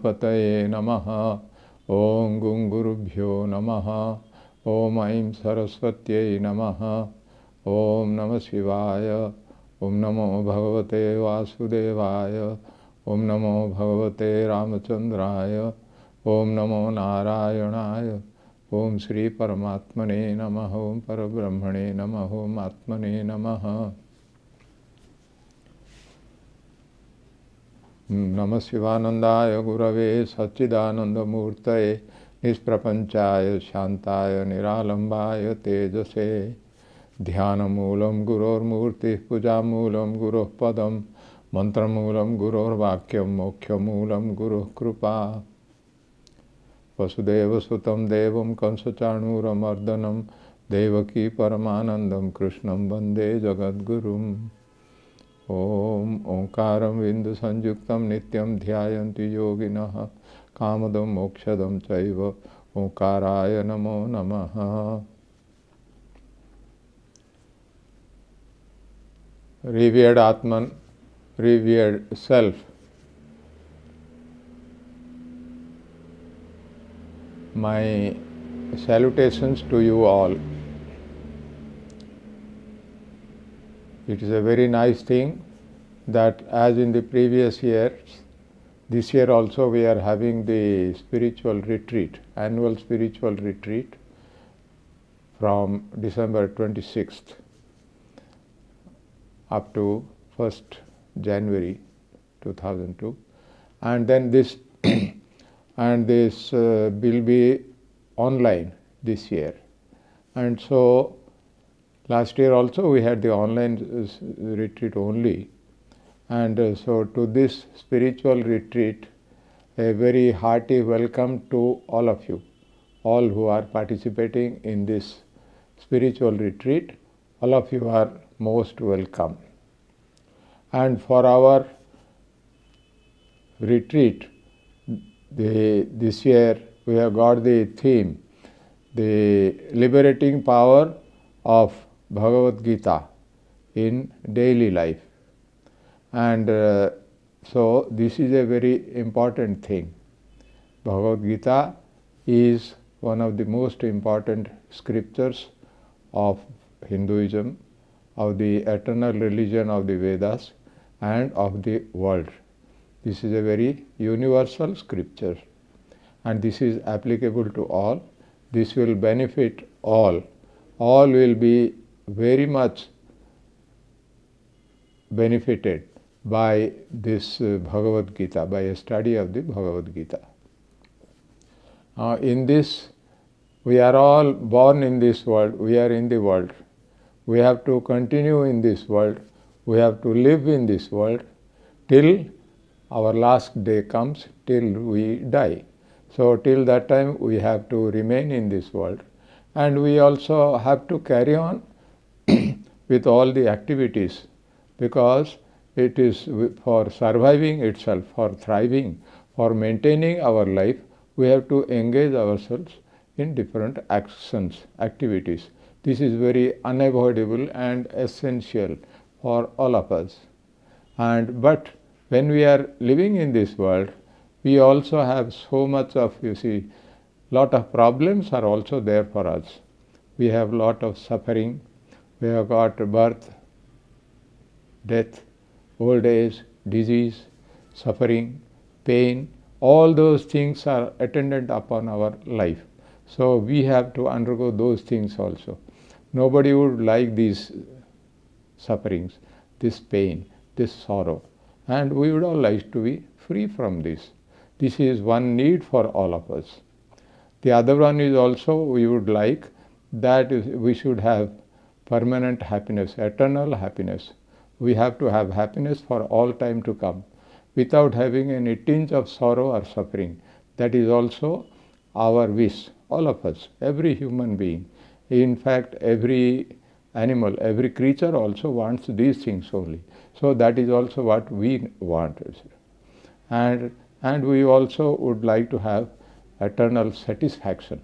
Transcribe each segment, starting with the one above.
गणपतये नमः। ओम गुं गुरुभ्यो नमः। ओम ऐं सरस्वत्यै नमः। ओम नमः शिवाय। ओम नमो भगवते वासुदेवाय। ओम नमो भगवते रामचंद्राय। ओम नमो नारायणाय। ओम श्री परमात्मने नमः। ओम परब्रह्मणे नमः। ओम आत्मने नमः। नमः शिवानंदाय गुरवे सच्चिदानंदमूर्तये निष्प्रपंचाय शांताय निरालंबाय तेजसे। ध्यानमूलं गुरोर्मूर्तिः पूजामूलं गुरोः पदं मंत्रमूलं गुरोर्वाक्यं मोक्षमूलं गुरुः कृपा। वसुदेवसुतं देवं कंसचाणूरमर्दनं देवकी परमानंदं कृष्णं वंदे जगद्गुरुम्। ओम ओंकारं बिंदु संयुक्तं नित्यं ध्यायन्ति योगिनः कामदं मोक्षदं चैव ओंकाराय नमो नमः। Revered Atman, revered self, my salutations to you all. It is a very nice thing that as in the previous years, this year also we are having the spiritual retreat, annual spiritual retreat from December 26th up to 1st January 2002, and then this and this will be online this year. And so last year also we had the online retreat only, and so to this spiritual retreat a very hearty welcome to all of you, all who are participating in this spiritual retreat. All of you are most welcome. And for our retreat, this year we have got the theme, the liberating power of Bhagavad Gita in daily life. And so this is a very important thing. Bhagavad Gita is one of the most important scriptures of Hinduism, of the eternal religion of the Vedas and of the world. This is a very universal scripture, and this is applicable to all. This will benefit all. All will be very much benefited by this Bhagavad Gita, by a study of the Bhagavad Gita. In this, we are all born in this world, we are in the world. We have to continue in this world, we have to live in this world till our last day comes, till we die. So till that time we have to remain in this world, and we also have to carry on with all the activities, because it is for surviving itself, for thriving, for maintaining our life, we have to engage ourselves in different actions, activities. This is very unavoidable and essential for all of us. But when we are living in this world, we also have so much of, lot of problems are also there for us. We have lot of suffering. We have got birth, death, old age, disease, suffering, pain. All those things are attendant upon our life. So we have to undergo those things also. Nobody would like these sufferings, this pain, this sorrow, and we would all like to be free from this. This is one need for all of us. The other one is also we would like that we should have permanent happiness, eternal happiness. We have to have happiness for all time to come without having any tinge of sorrow or suffering. That is also our wish, all of us, every human being. In fact, every animal, every creature also wants these things only. So that is also what we want. And we also would like to have eternal satisfaction.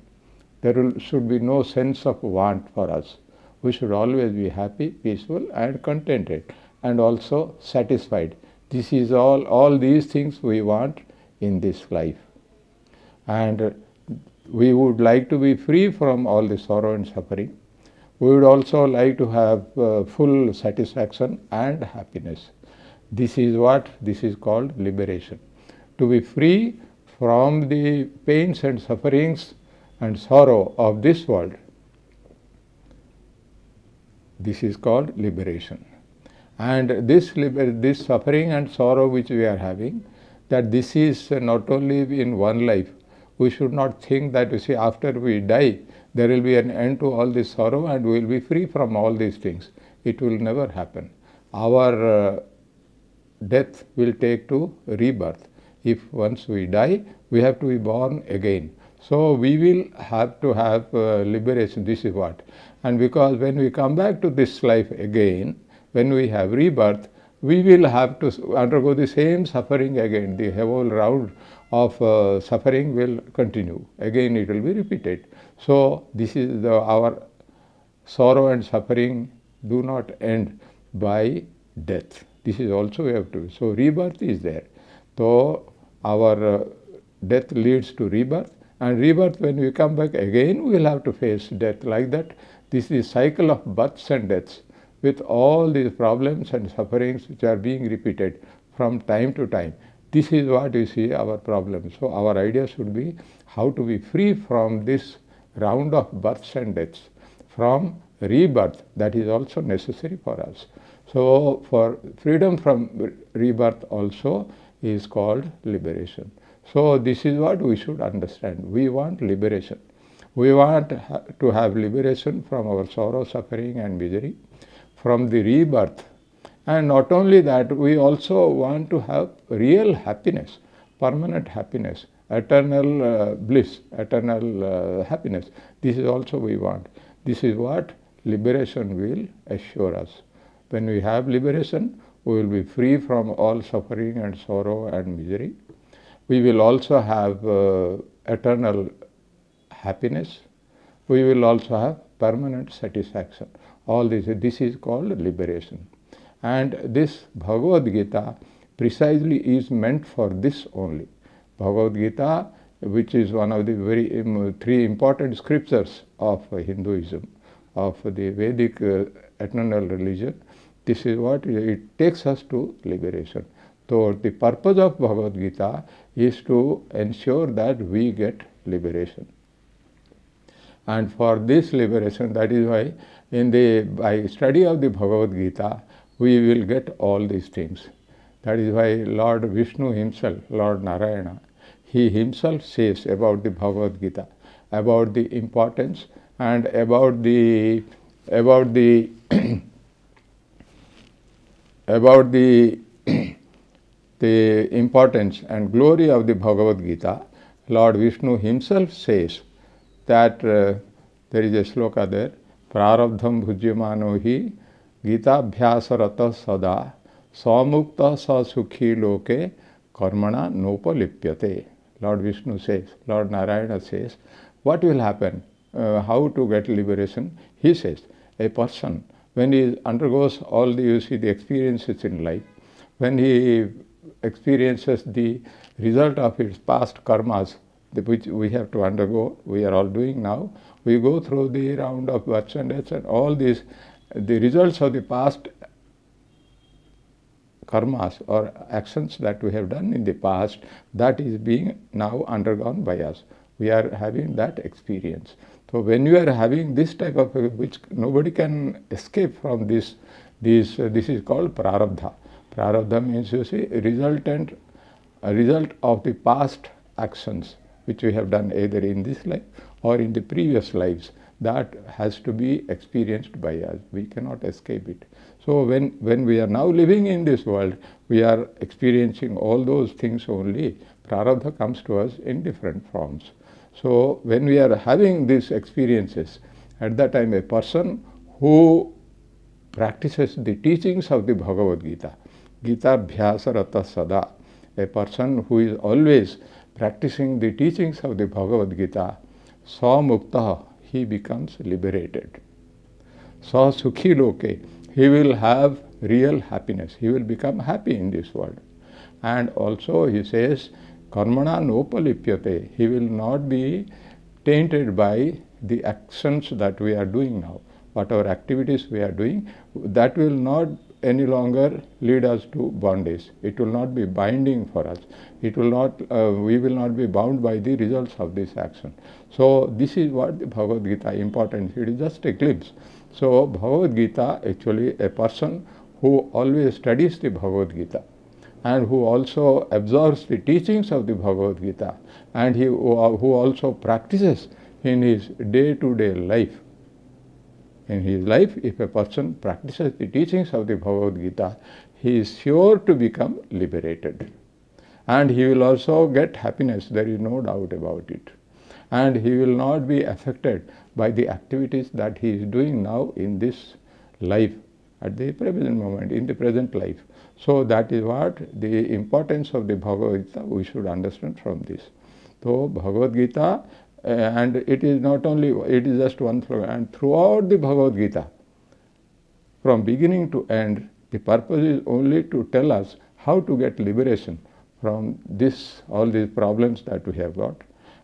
There should be no sense of want for us. We should always be happy, peaceful and contented, and also satisfied. This is all these things we want in this life. And we would like to be free from all the sorrow and suffering. We would also like to have full satisfaction and happiness. This is called liberation. To be free from the pains and sufferings and sorrow of this world. This is called liberation. And this suffering and sorrow which we are having, that this is not only in one life. We should not think that, you see, after we die, there will be an end to all this sorrow and we will be free from all these things. It will never happen. Our death will take to rebirth. If once we die, we have to be born again. So we will have to have liberation. This is what. And because when we come back to this life again, when we have rebirth, we will have to undergo the same suffering again. The whole round of suffering will continue. Again it will be repeated. So this is our sorrow and suffering do not end by death. This is also we have to. So rebirth is there. So our death leads to rebirth, and rebirth, when we come back again, we will have to face death. Like that, this is cycle of births and deaths, with all these problems and sufferings which are being repeated from time to time. This is what you see our problem. So our idea should be how to be free from this round of births and deaths, from rebirth. That is also necessary for us. So for freedom from rebirth also is called liberation. So this is what we should understand. We want liberation. We want to have liberation from our sorrow, suffering and misery, from the rebirth. And not only that, we also want to have real happiness, permanent happiness, eternal bliss, eternal happiness. This is also we want. This is what liberation will assure us. When we have liberation, we will be free from all suffering and sorrow and misery. We will also have eternal happiness. We will also have permanent satisfaction. All this is called liberation. And this Bhagavad Gita precisely is meant for this only. Bhagavad Gita, which is one of the very three important scriptures of Hinduism, of the Vedic eternal religion, this is what it takes us to liberation. So the purpose of Bhagavad Gita is to ensure that we get liberation. And for this liberation, that is why by study of the Bhagavad Gita, we will get all these things. That is why Lord Vishnu himself, Lord Narayana, he himself says about the Bhagavad Gita, about the importance and about the the importance and glory of the Bhagavad Gita. Lord Vishnu himself says that there is a sloka there, prarabdham bhujyamano hi gita bhyasarata sada samukta sa sukhi loke karmana nopalipyate. Lord Vishnu says, Lord Narayana says, what will happen? How to get liberation? He says, a person, when he undergoes all the experiences in life, when he experiences the result of his past karmas, which we have to undergo, we are all doing now, we go through the round of births and deaths and all these, the results of the past karmas or actions that we have done in the past, that is being now undergone by us. We are having that experience. So when you are having this type of, which nobody can escape from this is called prarabdha. Prarabdha means, you see, a result of the past actions which we have done either in this life or in the previous lives. That has to be experienced by us. We cannot escape it. So when we are now living in this world, we are experiencing all those things only. Prarabdha comes to us in different forms. So when we are having these experiences, at that time a person who practices the teachings of the Bhagavad Gita, Gita Bhyasarata Sada, a person who is always practicing the teachings of the Bhagavad Gita, Sa Mukta, he becomes liberated. Sa Sukhi Loke, he will have real happiness. He will become happy in this world. And also he says, Karmana nopalipyate. He will not be tainted by the actions that we are doing now. Whatever activities we are doing, that will not any longer lead us to bondage. It will not be binding for us. It will not, we will not be bound by the results of this action. So this is what the Bhagavad Gita important. It is just a glimpse. So Bhagavad Gita, actually a person who always studies the Bhagavad Gita and who also absorbs the teachings of the Bhagavad Gita, and who also practices in his day-to-day life. In his life, if a person practices the teachings of the Bhagavad Gita, he is sure to become liberated. And he will also get happiness, there is no doubt about it. And he will not be affected by the activities that he is doing now in this life, at the present moment, in the present life. So that is what the importance of the Bhagavad Gita we should understand from this. So Bhagavad Gita, and it is not only, it is just one flow, and throughout the Bhagavad Gita, from beginning to end, the purpose is only to tell us how to get liberation from this, all these problems that we have got,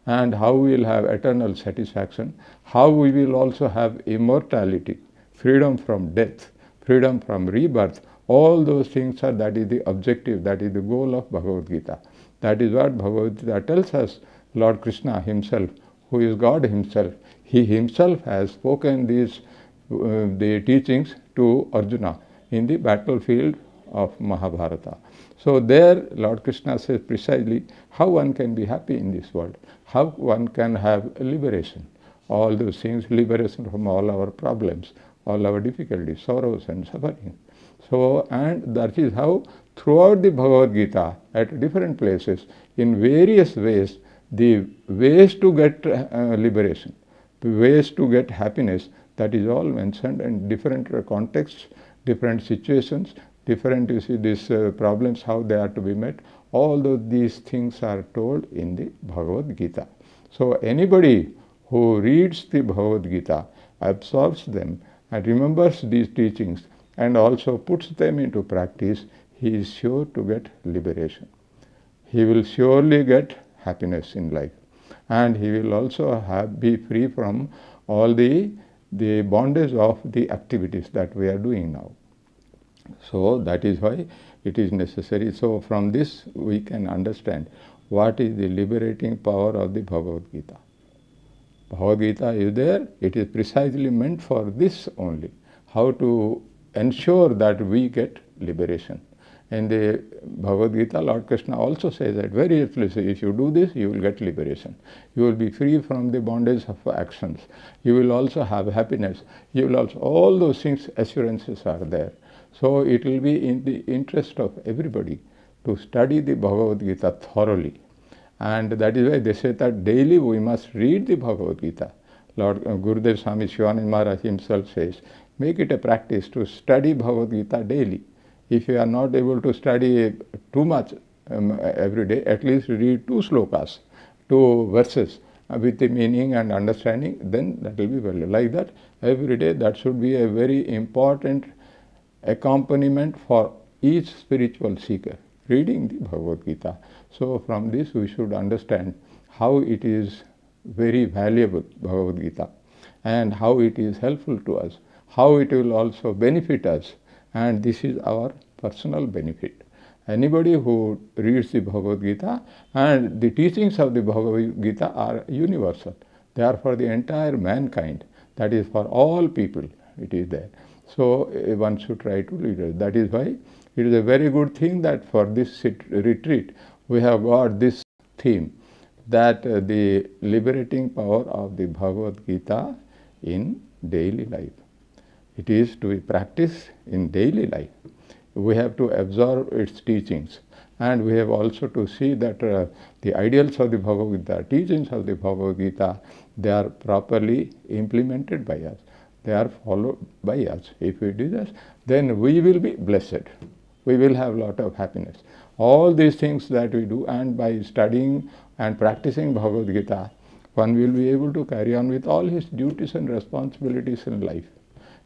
and how we will have eternal satisfaction, how we will also have immortality, freedom from death, freedom from rebirth. All those things are, that is the objective, that is the goal of Bhagavad Gita. That is what Bhagavad Gita tells us. Lord Krishna himself, who is God himself, he himself has spoken these the teachings to Arjuna in the battlefield of Mahabharata. So there Lord Krishna says precisely how one can be happy in this world, how one can have liberation. All those things, liberation from all our problems, all our difficulties, sorrows and suffering. So, and that is how throughout the Bhagavad Gita, at different places, in various ways, the ways to get liberation, the ways to get happiness, that is all mentioned in different contexts, different situations, different, you see, these problems, how they are to be met. All these things are told in the Bhagavad Gita. So anybody who reads the Bhagavad Gita, absorbs them and remembers these teachings and also puts them into practice, he is sure to get liberation. He will surely get happiness in life, and he will also be free from all the bondage of the activities that we are doing now. So that is why it is necessary. So from this we can understand what is the liberating power of the Bhagavad Gita. Bhagavad Gita is there, it is precisely meant for this only, how to ensure that we get liberation. In the Bhagavad Gita, Lord Krishna also says that very explicitly, if you do this, you will get liberation. You will be free from the bondage of actions. You will also have happiness. You will also, all those things, assurances are there. So it will be in the interest of everybody to study the Bhagavad Gita thoroughly. And that is why they say that daily we must read the Bhagavad Gita. Lord Gurudev Swami Shivanand Maharaj himself says, make it a practice to study Bhagavad Gita daily. If you are not able to study too much every day, at least read 2 slokas, 2 verses with the meaning and understanding, then that will be well. Like that, every day, that should be a very important accompaniment for each spiritual seeker, reading the Bhagavad Gita. So from this we should understand how it is very valuable, Bhagavad Gita, and how it is helpful to us, how it will also benefit us, and this is our personal benefit. Anybody who reads the Bhagavad Gita, and the teachings of the Bhagavad Gita are universal. They are for the entire mankind. That is for all people, it is there. So one should try to read it. That is why it is a very good thing that for this retreat we have got this theme, that the liberating power of the Bhagavad Gita in daily life. It is to be practiced in daily life. We have to absorb its teachings, and we have also to see that the ideals of the Bhagavad Gita, teachings of the Bhagavad Gita, they are properly implemented by us. They are followed by us. If we do this, then we will be blessed. We will have a lot of happiness. All these things that we do, and by studying and practicing Bhagavad Gita, one will be able to carry on with all his duties and responsibilities in life.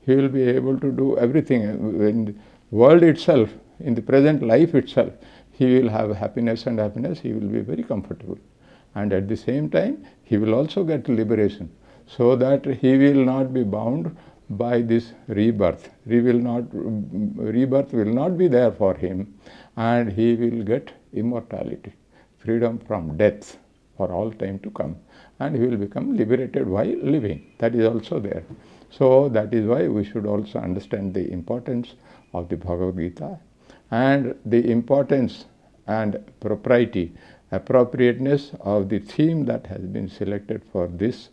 He will be able to do everything in the world itself, in the present life itself. he will have happiness and happiness, he will be very comfortable. And at the same time, he will also get liberation, so that he will not be bound by this rebirth. Rebirth will not be there for him, and he will get immortality, freedom from death for all time to come, and he will become liberated while living. That is also there. So that is why we should also understand the importance of the Bhagavad Gita, and the importance and propriety, appropriateness of the theme that has been selected for this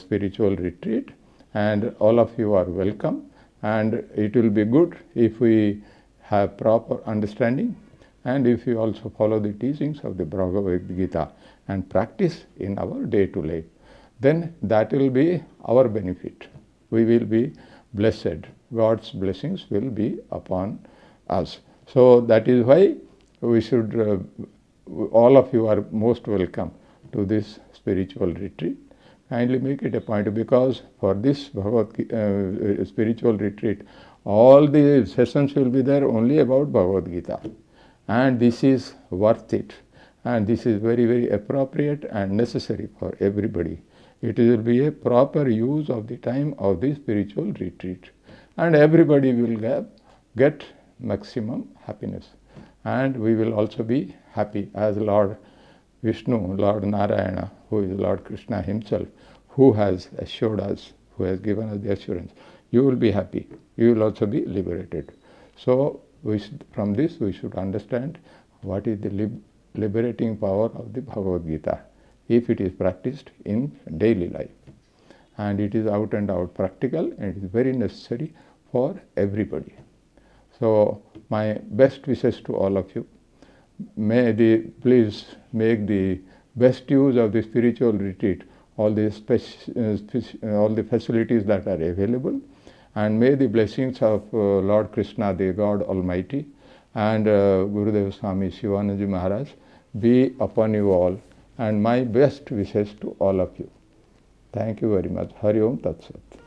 spiritual retreat. And all of you are welcome, and it will be good if we have proper understanding, and if we also follow the teachings of the Bhagavad Gita and practice in our day-to-day life, then that will be our benefit. We will be blessed. God's blessings will be upon us. So that is why we should, all of you are most welcome to this spiritual retreat. Kindly make it a point, because for this spiritual retreat, all the sessions will be there only about Bhagavad Gita, and this is worth it, and this is very, very appropriate and necessary for everybody. It will be a proper use of the time of the spiritual retreat, and everybody will get maximum happiness, and we will also be happy as Lord Vishnu, Lord Narayana, who is Lord Krishna himself, who has assured us, who has given us the assurance. You will be happy. You will also be liberated. So from this we should understand what is the liberating power of the Bhagavad Gita, if it is practiced in daily life. And it is out and out practical, and it is very necessary for everybody. So my best wishes to all of you. Please make the best use of the spiritual retreat, all the facilities that are available, and may the blessings of Lord Krishna, the God Almighty, and Gurudev Swami Shivanandaji Maharaj be upon you all, and my best wishes to all of you. Thank you very much. Hari Om Tat Sat.